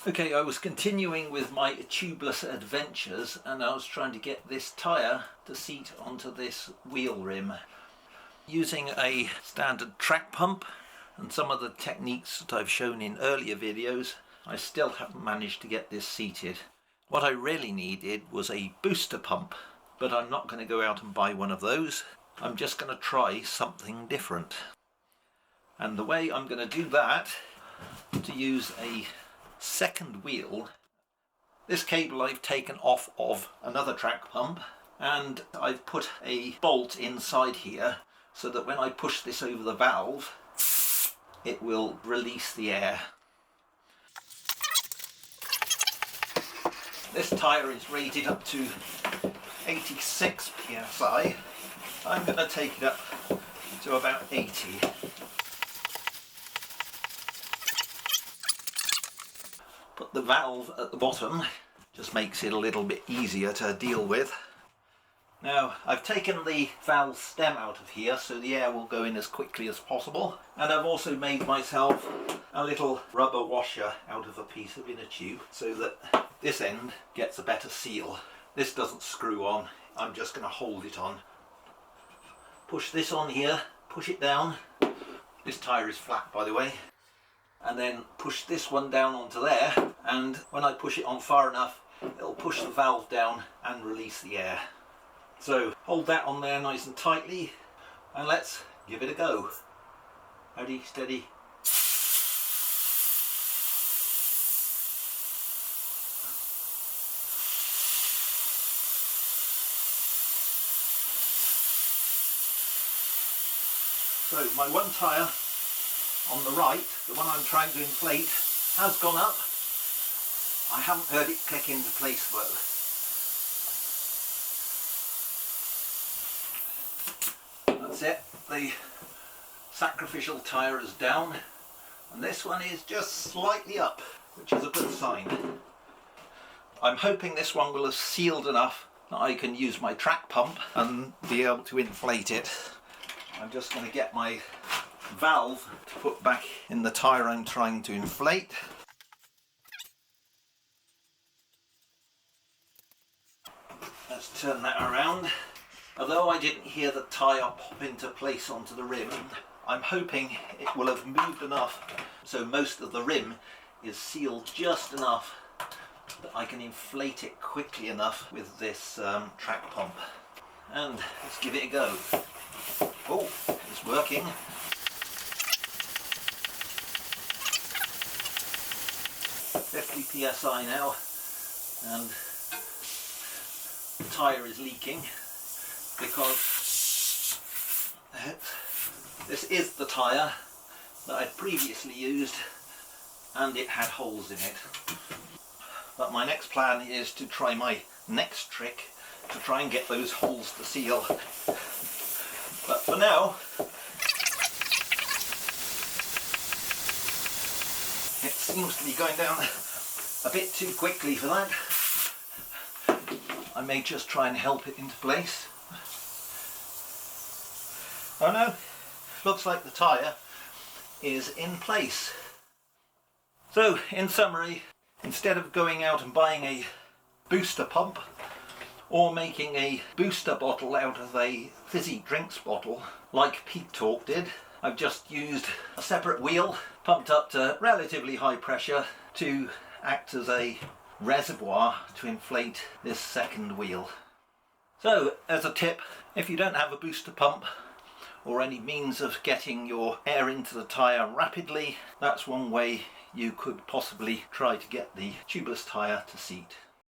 Okay, I was continuing with my tubeless adventures and I was trying to get this tyre to seat onto this wheel rim. Using a standard track pump and some of the techniques that I've shown in earlier videos, I still haven't managed to get this seated. What I really needed was a booster pump, but I'm not going to go out and buy one of those. I'm just going to try something different. And the way I'm going to do that, to use a second wheel, this cable I've taken off of another track pump and I've put a bolt inside here so that when I push this over the valve it will release the air. This tyre is rated up to 86 psi. I'm going to take it up to about 80. Put the valve at the bottom, just makes it a little bit easier to deal with. Now I've taken the valve stem out of here so the air will go in as quickly as possible, and I've also made myself a little rubber washer out of a piece of inner tube so that this end gets a better seal. This doesn't screw on, I'm just going to hold it on. Push this on here, push it down. This tyre is flat, by the way. And then push this one down onto there, and when I push it on far enough it'll push the valve down and release the air. So hold that on there nice and tightly and let's give it a go. Ready, steady. So my one tyre on the right, the one I'm trying to inflate, has gone up. I haven't heard it click into place though. That's it, the sacrificial tyre is down and this one is just slightly up, which is a good sign. I'm hoping this one will have sealed enough that I can use my track pump and be able to inflate it. I'm just going to get my valve to put back in the tyre I'm trying to inflate. Let's turn that around. Although I didn't hear the tyre pop into place onto the rim, I'm hoping it will have moved enough so most of the rim is sealed just enough that I can inflate it quickly enough with this track pump. And let's give it a go. Oh, it's working. psi now, and the tyre is leaking because this is the tyre that I'd previously used and it had holes in it. But my next plan is to try my next trick to try and get those holes to seal. But for now, it seems to be going down a bit too quickly for that. I may just try and help it into place. Oh no, looks like the tyre is in place. So in summary, instead of going out and buying a booster pump or making a booster bottle out of a fizzy drinks bottle like Pete Talk did, I've just used a separate wheel pumped up to relatively high pressure to act as a reservoir to inflate this second wheel. So as a tip, if you don't have a booster pump or any means of getting your air into the tyre rapidly, that's one way you could possibly try to get the tubeless tyre to seat.